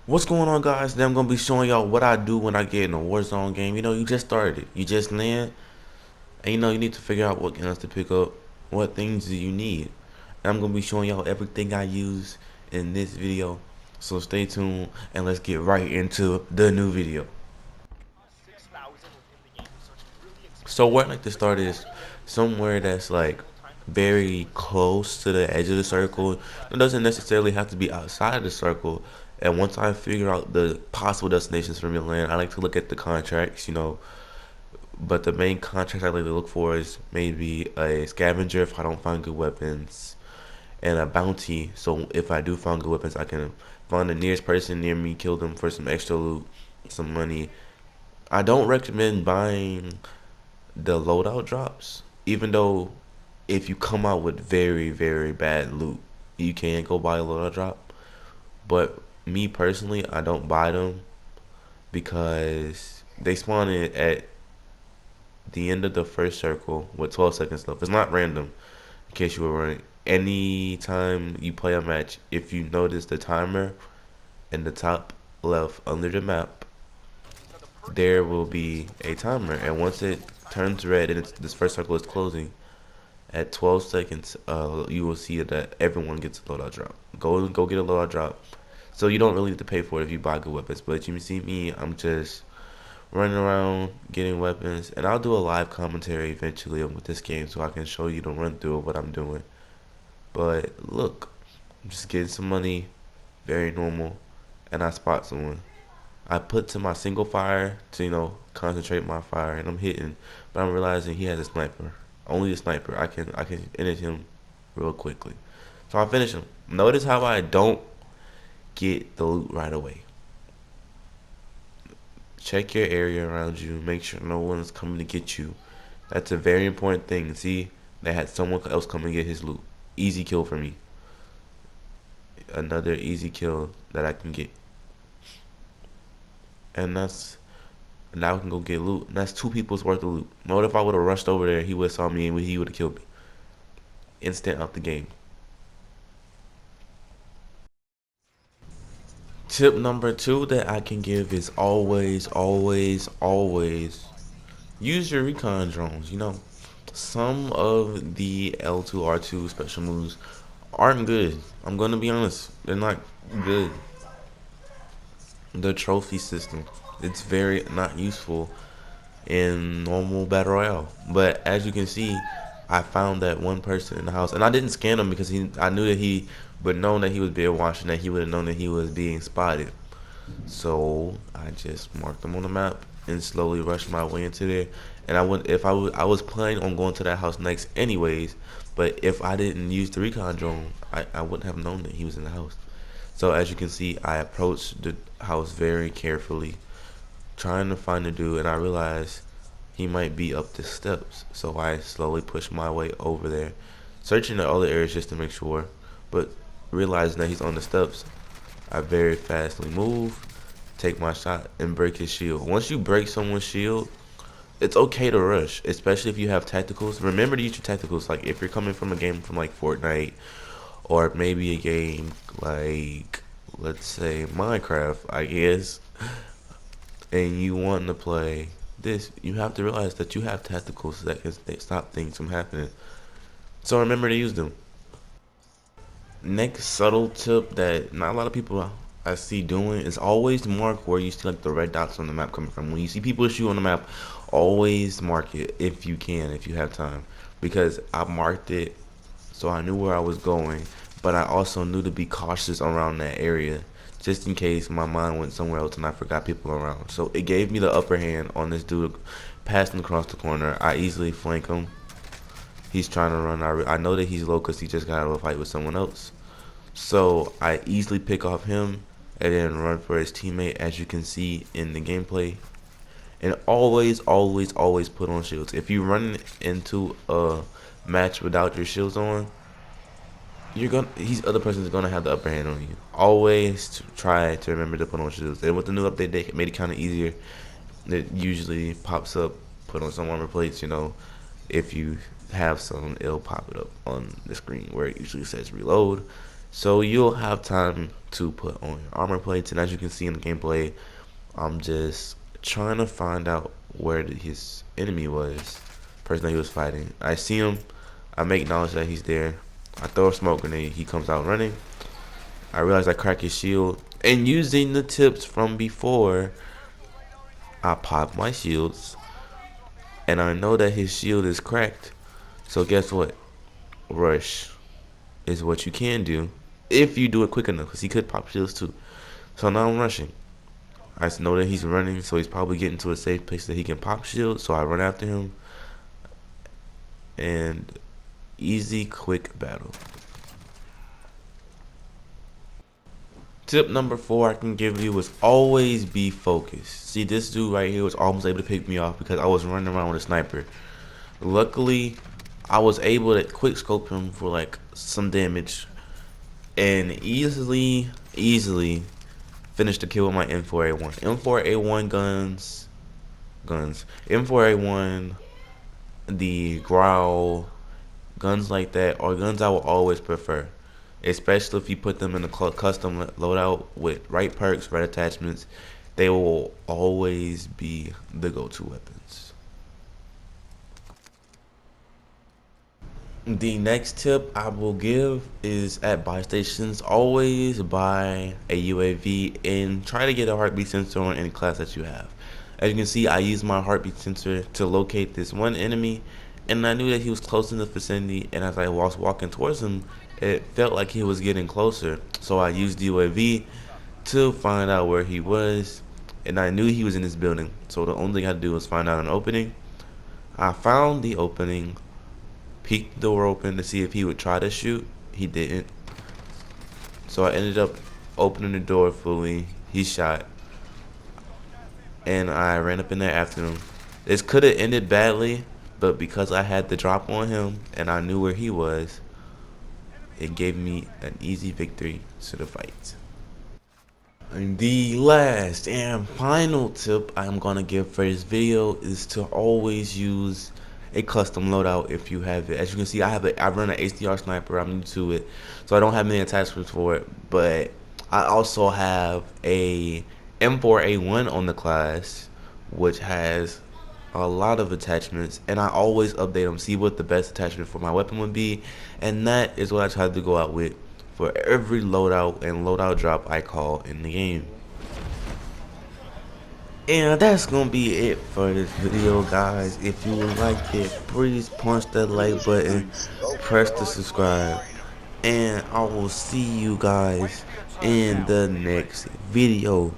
What's going on, guys? Today I'm gonna be showing y'all what I do when I get in a Warzone game. You just started. You just land, and you need to figure out what guns to pick up, what things do you need. And I'm gonna be showing y'all everything I use in this video. So stay tuned and let's get right into the new video. So where I like to start is somewhere that's like very close to the edge of the circle. It doesn't necessarily have to be outside of the circle. And once I figure out the possible destinations for me to land, I like to look at the contracts. But the main contract I like to look for is maybe a scavenger if I don't find good weapons, and a bounty. So if I do find good weapons, I can find the nearest person near me, kill them for some extra loot, some money. I don't recommend buying the loadout drops, even though if you come out with very, very bad loot, you can go buy a loadout drop. But me personally, I don't buy them because they spawn in at the end of the first circle with 12 seconds left. It's not random, in case you were wondering. Anytime you play a match, if you notice the timer in the top left under the map, there will be a timer. And once it turns red and this first circle is closing, at 12 seconds, you will see that everyone gets a loadout drop. Go get a loadout drop. So you don't really need to pay for it if you buy good weapons. But you see me, I'm just running around getting weapons, and I'll do a live commentary eventually with this game so I can show you the run through of what I'm doing. But look, I'm just getting some money, very normal, and I spot someone. I put to my single fire to concentrate my fire, and I'm hitting, but I'm realizing he has a sniper. Only a sniper. I can finish him real quickly. So I finish him. Notice how I don't get the loot right away. Check your area around you. Make sure no one is coming to get you. That's a very important thing. See, they had someone else come and get his loot. Easy kill for me. Another easy kill that I can get. And now I can go get loot. And that's two people's worth of loot. What if I would have rushed over there? He would have saw me and he would have killed me. Instant out the game. Tip number 2 that I can give is always, always, always use your Recon Drones. Some of the L2R2 special moves aren't good. I'm gonna be honest, they're not good. The trophy system, it's very not useful in normal battle royale. But as you can see, I found that one person in the house, and I didn't scan him because I knew that he would known that he was being watched and that he would have known that he was being spotted. So I just marked him on the map and slowly rushed my way into there. And I was planning on going to that house next anyways. But if I didn't use the recon drone, I wouldn't have known that he was in the house. So as you can see, I approached the house very carefully, trying to find the dude, and I realized he might be up the steps. So I slowly pushed my way over there, searching the other areas just to make sure. But realizing that he's on the steps, I very fastly move, take my shot, and break his shield. Once you break someone's shield, it's okay to rush, especially if you have tacticals. Remember to use your tacticals. Like if you're coming from a game from like Fortnite, or maybe a game like, let's say, Minecraft, I guess, and you want to play this, you have to realize that you have tacticals that can stop things from happening. So remember to use them. Next subtle tip that not a lot of people I see doing is always mark where you see like the red dots on the map coming from. When you see people shoot on the map, always mark it if you can, if you have time. Because I marked it so I knew where I was going, but I also knew to be cautious around that area just in case my mind went somewhere else and I forgot people around. So it gave me the upper hand on this dude passing across the corner. I easily flank him. He's trying to run. I know that he's low because he just got out of a fight with someone else. So I easily pick off him and then run for his teammate, as you can see in the gameplay. And always, always, always put on shields. If you run into a match without your shields on, other person's gonna have the upper hand on you. Always try to remember to put on shields. And with the new update, they made it kind of easier. It usually pops up, put on some armor plates. If you have some, it'll pop it up on the screen where it usually says reload. So you'll have time to put on your armor plates, and as you can see in the gameplay, I'm just trying to find out where his enemy was, person that he was fighting. I see him, I make knowledge that he's there. I throw a smoke grenade, he comes out running. I realize I crack his shield, and using the tips from before, I pop my shields, and I know that his shield is cracked. So guess what? Rush is what you can do if you do it quick enough, because he could pop shields too. So now I'm rushing. I know that he's running, so he's probably getting to a safe place that he can pop shield. So I run after him, and easy, quick battle. Tip number 4 I can give you is always be focused. See, this dude right here was almost able to pick me off because I was running around with a sniper. Luckily, I was able to quick scope him for like some damage and easily finish the kill with my M4A1. M4A1 guns, M4A1, the Growl, guns like that are guns I will always prefer, especially if you put them in a custom loadout with right perks, right attachments. They will always be the go-to weapons. The next tip I will give is at buy stations, always buy a UAV and try to get a heartbeat sensor on any class that you have. As you can see, I used my heartbeat sensor to locate this one enemy, and I knew that he was close in the vicinity, and as I was walking towards him, it felt like he was getting closer. So I used the UAV to find out where he was, and I knew he was in this building. So the only thing I had to do was find out an opening. I found the opening, peeked the door open to see if he would try to shoot. He didn't. So I ended up opening the door fully. He shot, and I ran up in there after him. This could have ended badly, but because I had the drop on him and I knew where he was, it gave me an easy victory to the fight. And the last and final tip I'm gonna give for this video is to always use a custom loadout if you have it. As you can see, I run an HDR sniper. I'm new to it, so I don't have many attachments for it. But I also have a M4A1 on the class, which has a lot of attachments, and I always update them, see what the best attachment for my weapon would be, and that is what I try to go out with for every loadout and loadout drop I call in the game. And that's gonna be it for this video, guys. If you liked it, please punch that like button, press the subscribe, and I will see you guys in the next video.